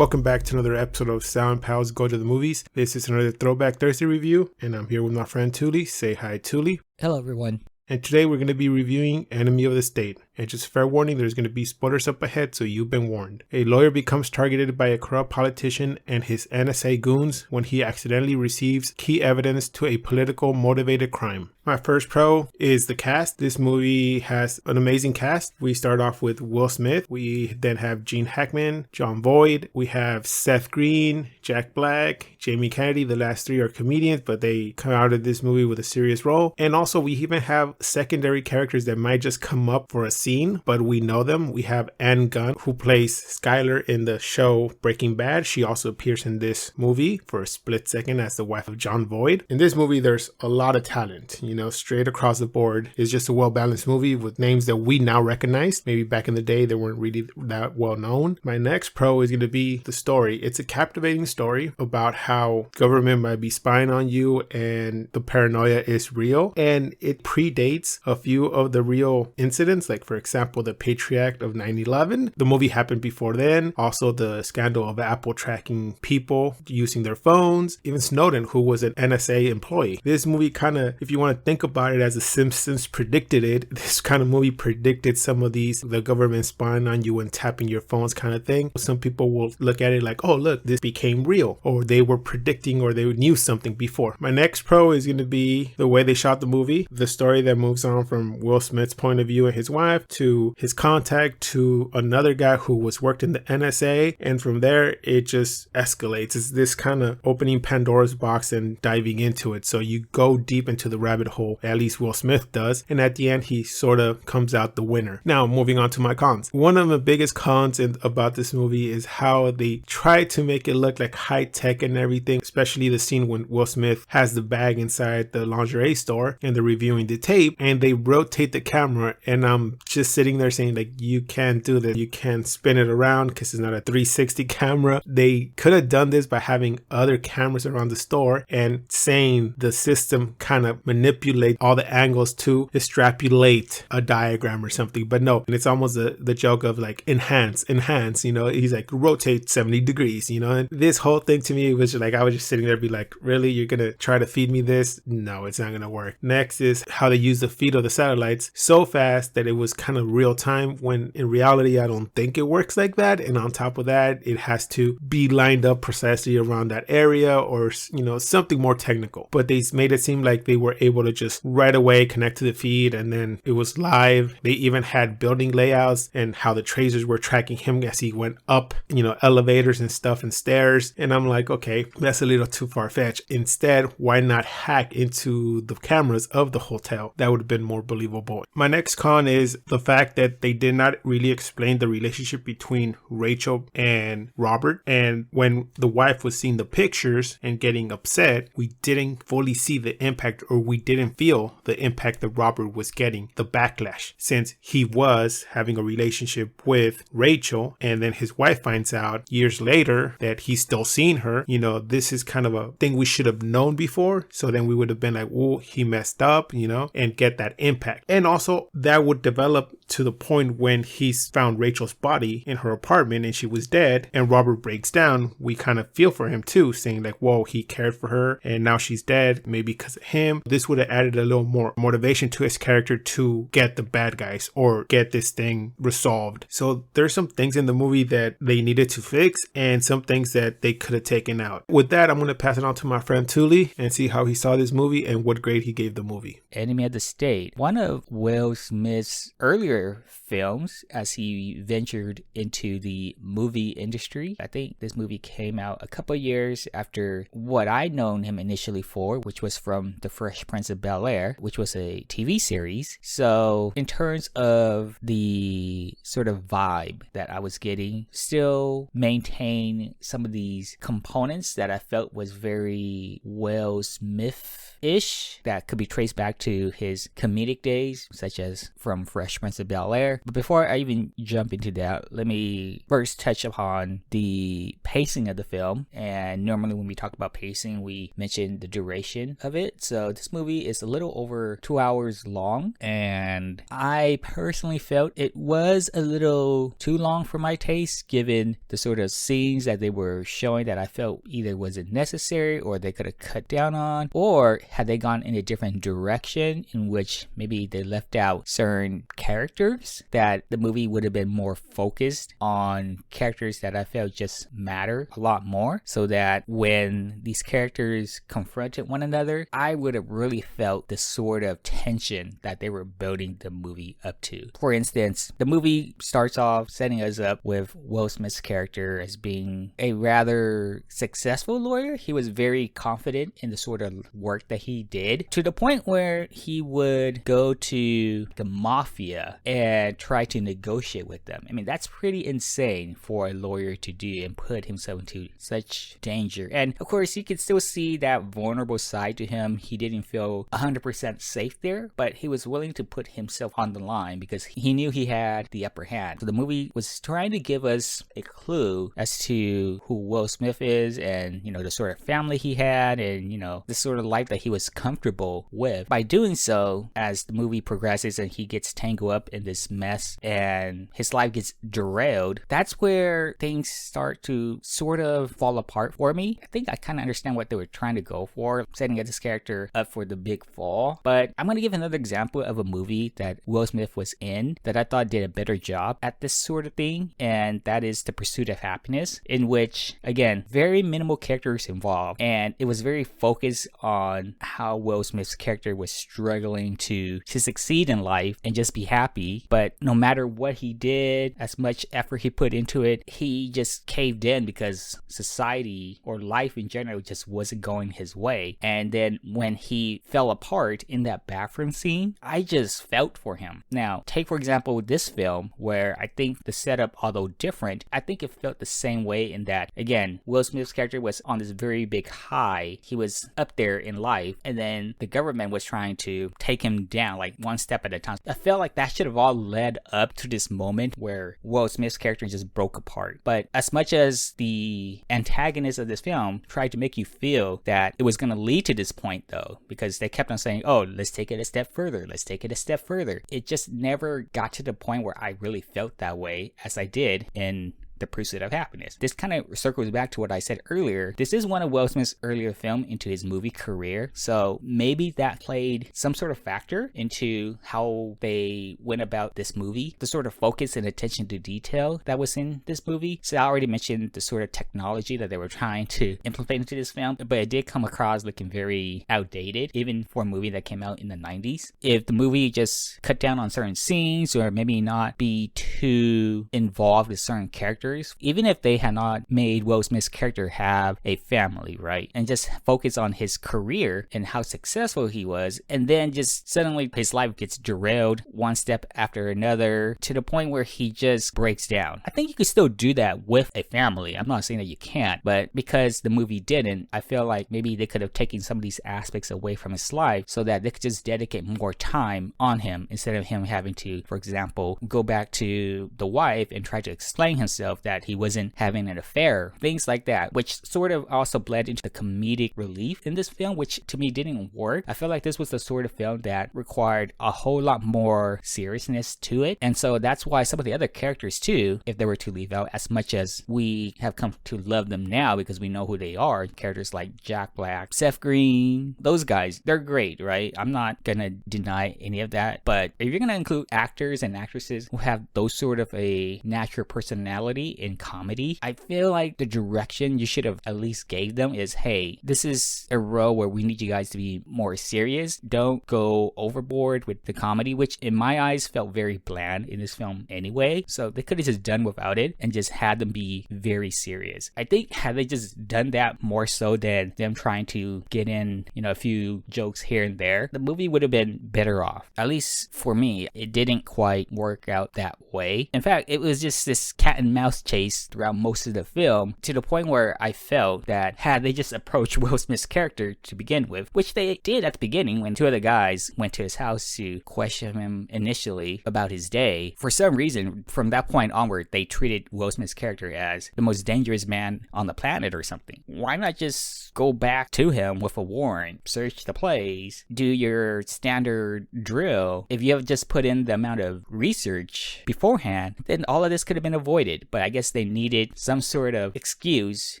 Welcome back to another episode of Sound Pals Go to the Movies. This is another Throwback Thursday review, and I'm here with my friend Touly. Say hi, Touly. Hello, everyone. And today we're going to be reviewing Enemy of the State. And just fair warning, there's going to be spoilers up ahead, so you've been warned. A lawyer becomes targeted by a corrupt politician and his NSA goons when he accidentally receives key evidence to a political motivated crime. My first pro is the cast. This movie has an amazing cast. We start off with Will Smith. We then have Gene Hackman, Jon Voight. We have Seth Green, Jack Black, Jamie Kennedy. The last three are comedians, but they come out of this movie with a serious role. And also we even have secondary characters that might just come up for a scene, but we know them. We have Anne Gunn, who plays Skyler in the show Breaking Bad. She also appears in this movie for a split second as the wife of Jon Voight. In this movie, there's a lot of talent, straight across the board. It's just a well-balanced movie with names that we now recognize. Maybe back in the day, they weren't really that well known. My next pro is going to be the story. It's a captivating story about how government might be spying on you and the paranoia is real. And it predates a few of the real incidents, like for example, the Patriot Act of 9/11. The movie happened before then. Also the scandal of Apple tracking people using their phones. Even Snowden, who was an NSA employee. This movie kind of, if you want to think about it as The Simpsons predicted it, this kind of movie predicted some of these, the government spying on you and tapping your phones kind of thing. Some people will look at it like, oh look, this became real, or they were predicting, or they knew something before. My next pro is going to be the way they shot the movie. The story that moves on from Will Smith's point of view and his wife to his contact to another guy who worked in the NSA, and from there it just escalates. It's this kind of opening Pandora's box and diving into it, so you go deep into the rabbit hole, at least Will Smith does, and at the end he sort of comes out the winner. Now moving on to my cons. One of the biggest cons about this movie is how they try to make it look like high tech and everything, especially the scene when Will Smith has the bag inside the lingerie store and they're reviewing the tape and they rotate the camera, and I'm just sitting there saying, like, you can't do this, you can't spin it around because it's not a 360 camera. They could have done this by having other cameras around the store and saying the system kind of manipulate all the angles to extrapolate a diagram or something, but no. And it's almost the joke of like enhance, he's like rotate 70 degrees, and this whole thing to me was like, I was just sitting there be like, really, you're gonna try to feed me this? No, it's not gonna work. Next is how they use the feed of the satellites so fast that it was kind of real time, when in reality I don't think it works like that. And on top of that, it has to be lined up precisely around that area, or something more technical. But they made it seem like they were able to just right away connect to the feed and then it was live. They even had building layouts and how the tracers were tracking him as he went up, elevators and stuff and stairs. And I'm like, okay, that's a little too far-fetched. Instead, why not hack into the cameras of the hotel? That would have been more believable. My next con is the fact that they did not really explain the relationship between Rachel and Robert. And when the wife was seeing the pictures and getting upset, we didn't fully see the impact, or we didn't feel the impact that Robert was getting, the backlash, since he was having a relationship with Rachel and then his wife finds out years later that he's still seeing her. This is kind of a thing we should have known before, so then we would have been like, oh, he messed up, and get that impact. And also that would develop to the point when he's found Rachel's body in her apartment and she was dead and Robert breaks down. We kind of feel for him too, saying like, whoa, he cared for her and now she's dead, maybe because of him. This would have added a little more motivation to his character to get the bad guys or get this thing resolved. So there's some things in the movie that they needed to fix and some things that they could have taken out. With that, I'm going to pass it on to my friend Touly and see how he saw this movie and what grade he gave the movie. Enemy of the State, one of Will Smith's earlier films as he ventured into the movie industry. I think this movie came out a couple years after what I'd known him initially for, which was from The Fresh Prince of Bel-Air, which was a TV series. So in terms of the sort of vibe that I was getting, still maintain some of these components that I felt was very Will Smith-ish, that could be traced back to his comedic days, such as from Fresh Prince of Bel-Air. But before I even jump into that, let me first touch upon the pacing of the film. And normally when we talk about pacing, we mention the duration of it. So this movie is a little over 2 hours long, and I personally felt it was a little too long for my taste, given the sort of scenes that they were showing that I felt either wasn't necessary or they could have cut down on, or had they gone in a different direction in which maybe they left out certain characters, that the movie would have been more focused on characters that I felt just matter a lot more, so that when these characters confronted one another, I would have really felt the sort of tension that they were building the movie up to. For instance, the movie starts off setting us up with Will Smith's character as being a rather successful lawyer. He was very confident in the sort of work that he did, to the point where he would go to the mafia and try to negotiate with them. I mean, that's pretty insane for a lawyer to do and put himself into such danger. And of course, you could still see that vulnerable side to him. He didn't feel 100% safe there, but he was willing to put himself on the line because he knew he had the upper hand. So the movie was trying to give us a clue as to who Will Smith is, and the sort of family he had, and the sort of life that he was comfortable with. By doing so, as the movie progresses and he gets tangled up in this mess and his life gets derailed, that's where things start to sort of fall apart for me. I think I kind of understand what they were trying to go for, setting this character up for the big fall. But I'm going to give another example of a movie that Will Smith was in that I thought did a better job at this sort of thing, and that is The Pursuit of Happiness, in which, again, very minimal characters involved, and it was very focused on how Will Smith's character was struggling to succeed in life and just be happy. But no matter what he did, as much effort he put into it, he just caved in because society or life in general just wasn't going his way. And then when he fell apart in that bathroom scene, I just felt for him. Now, take for example this film, where I think the setup, although different, I think it felt the same way in that, again, Will Smith's character was on this very big high. He was up there in life, and then the government was trying to take him down, like one step at a time. I felt like that should have all led up to this moment where Will Smith's character just broke apart. But as much as the antagonist of this film tried to make you feel that it was going to lead to this point, though, because they kept on saying, oh, let's take it a step further, let's take it a step further, it just never got to the point where I really felt that way as I did in The Pursuit of Happiness. This kind of circles back to what I said earlier. This is one of Will Smith's earlier film into his movie career, so maybe that played some sort of factor into how they went about this movie, the sort of focus and attention to detail that was in this movie. So I already mentioned the sort of technology that they were trying to implement into this film, but it did come across looking very outdated, even for a movie that came out in the 90s. If the movie just cut down on certain scenes, or maybe not be too involved with certain characters, even if they had not made Will Smith's character have a family, right, and just focus on his career and how successful he was, and then just suddenly his life gets derailed one step after another to the point where he just breaks down. I think you could still do that with a family. I'm not saying that you can't, but because the movie didn't, I feel like maybe they could have taken some of these aspects away from his life so that they could just dedicate more time on him, instead of him having to, for example, go back to the wife and try to explain himself that he wasn't having an affair, things like that, which sort of also bled into the comedic relief in this film, which to me didn't work. I feel like this was the sort of film that required a whole lot more seriousness to it, and so that's why some of the other characters too, if they were to leave out, as much as we have come to love them now because we know who they are, characters like Jack Black, Seth Green, those guys, they're great, right? I'm not gonna deny any of that, but if you're gonna include actors and actresses who have those sort of a natural personality in comedy, I feel like the direction you should have at least gave them is, hey, this is a role where we need you guys to be more serious. Don't go overboard with the comedy, which in my eyes felt very bland in this film anyway. So they could have just done without it and just had them be very serious. I think had they just done that more so than them trying to get in, a few jokes here and there, the movie would have been better off. At least for me, it didn't quite work out that way. In fact, it was just this cat and mouse bus chase throughout most of the film, to the point where I felt that had they just approached Will Smith's character to begin with, which they did at the beginning when two of the guys went to his house to question him initially about his day, for some reason, from that point onward, they treated Will Smith's character as the most dangerous man on the planet or something. Why not just go back to him with a warrant, search the place, do your standard drill? If you have just put in the amount of research beforehand, then all of this could have been avoided. But I guess they needed some sort of excuse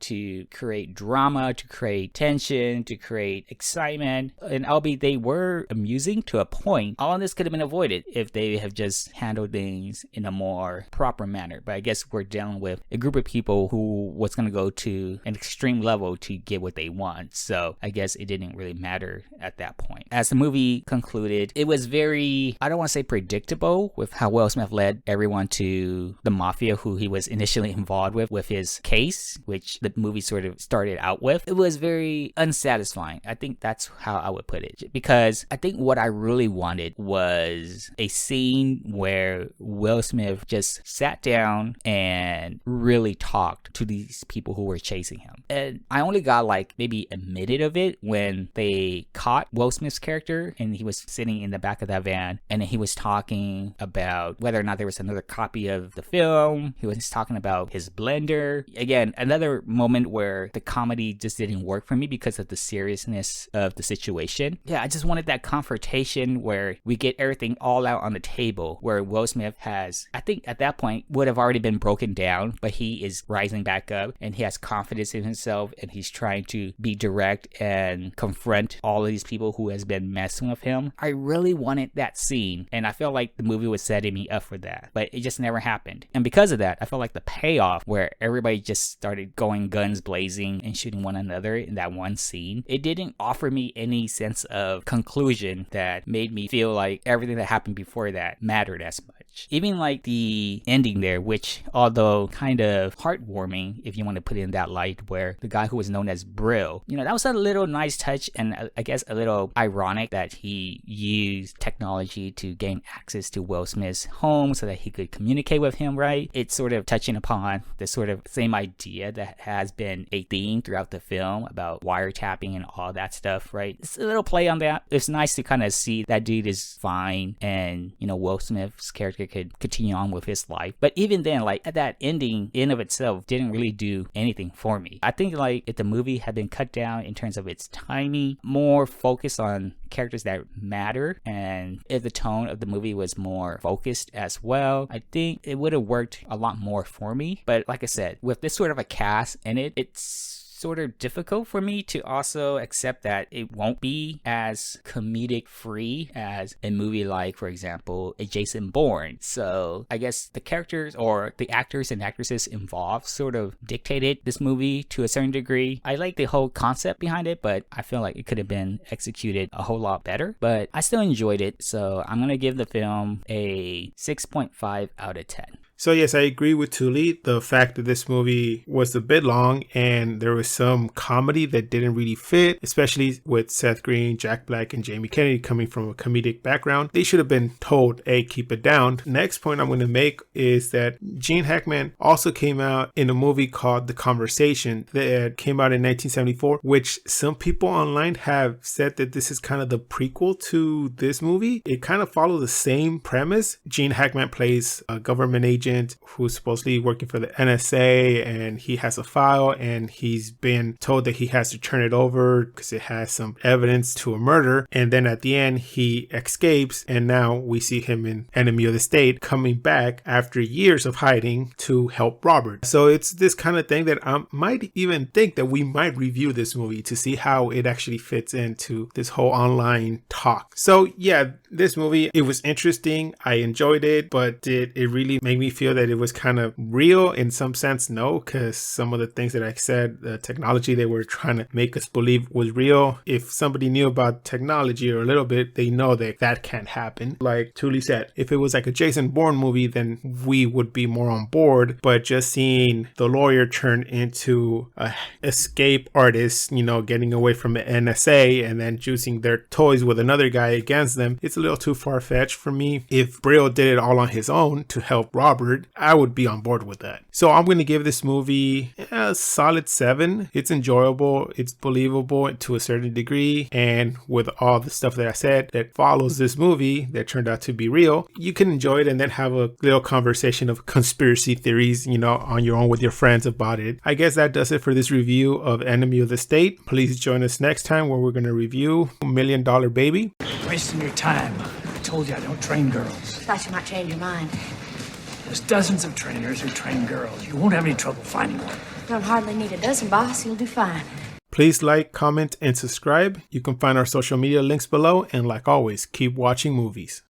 to create drama, to create tension, to create excitement. And albeit they were amusing to a point, all of this could have been avoided if they have just handled things in a more proper manner. But I guess we're dealing with a group of people who was going to go to an extreme level to get what they want. So I guess it didn't really matter at that point. As the movie concluded, it was very, I don't want to say predictable with how Will Smith led everyone to the mafia who he was initially involved with his case, which the movie sort of started out with. It was very unsatisfying. I think that's how I would put it. Because I think what I really wanted was a scene where Will Smith just sat down and really talked to these people who were chasing him. And I only got like maybe a minute of it when they caught Will Smith's character and he was sitting in the back of that van, and he was talking about whether or not there was another copy of the film. He was talking about his blender. Again, another moment where the comedy just didn't work for me because of the seriousness of the situation. Yeah, I just wanted that confrontation where we get everything all out on the table, where Will Smith has, I think at that point, would have already been broken down, but he is rising back up and he has confidence in himself and he's trying to be direct and confront all of these people who has been messing with him. I really wanted that scene, and I felt like the movie was setting me up for that, but it just never happened. And because of that, I felt like the payoff where everybody just started going guns blazing and shooting one another in that one scene, it didn't offer me any sense of conclusion that made me feel like everything that happened before that mattered as much. Even like the ending there, which although kind of heartwarming if you want to put it in that light, where the guy who was known as Brill, that was a little nice touch, and I guess a little ironic that he used technology to gain access to Will Smith's home so that he could communicate with him, right? It's sort of touching upon the sort of same idea that has been a theme throughout the film about wiretapping and all that stuff, right? It's a little play on that. It's nice to kind of see that dude is fine and, Will Smith's character could continue on with his life. But even then, like, that ending in of itself didn't really do anything for me. I think like if the movie had been cut down in terms of its timing, more focused on characters that matter, and if the tone of the movie was more focused as well, I think it would have worked a lot more for me. But like I said, with this sort of a cast in it, it's sort of difficult for me to also accept that it won't be as comedic free as a movie like, for example, a Jason Bourne. So I guess the characters or the actors and actresses involved sort of dictated this movie to a certain degree. I like the whole concept behind it, but I feel like it could have been executed a whole lot better. But I still enjoyed it, so I'm gonna give the film a 6.5 out of 10. So yes, I agree with Touly. The fact that this movie was a bit long and there was some comedy that didn't really fit, especially with Seth Green, Jack Black, and Jamie Kennedy coming from a comedic background. They should have been told, hey, keep it down. Next point I'm going to make is that Gene Hackman also came out in a movie called The Conversation that came out in 1974, which some people online have said that this is kind of the prequel to this movie. It kind of follows the same premise. Gene Hackman plays a government agent who's supposedly working for the NSA, and he has a file and he's been told that he has to turn it over because it has some evidence to a murder. And then at the end he escapes, and now we see him in Enemy of the State coming back after years of hiding to help Robert. So it's this kind of thing that I might even think that we might review this movie to see how it actually fits into this whole online talk. So yeah, this movie, it was interesting. I enjoyed it, but did it really make me feel that it was kind of real? In some sense, no, because some of the things that I said, the technology they were trying to make us believe was real. If somebody knew about technology or a little bit, they know that that can't happen. Like Touly said, if it was like a Jason Bourne movie, then we would be more on board. But just seeing the lawyer turn into a escape artist, getting away from the NSA and then juicing their toys with another guy against them, it's a little too far-fetched for me. If Brill did it all on his own to help Robert, forward, I would be on board with that. So I'm going to give this movie a solid 7. It's enjoyable. It's believable to a certain degree. And with all the stuff that I said that follows this movie that turned out to be real, you can enjoy it and then have a little conversation of conspiracy theories, on your own with your friends about it. I guess that does it for this review of Enemy of the State. Please join us next time where we're going to review $1 Million Baby. Wasting your time. I told you I don't train girls. Thought you might change your mind. There's dozens of trainers who train girls. You won't have any trouble finding one. Don't hardly need a dozen, boss. You'll do fine. Please like, comment, and subscribe. You can find our social media links below. And like always, keep watching movies.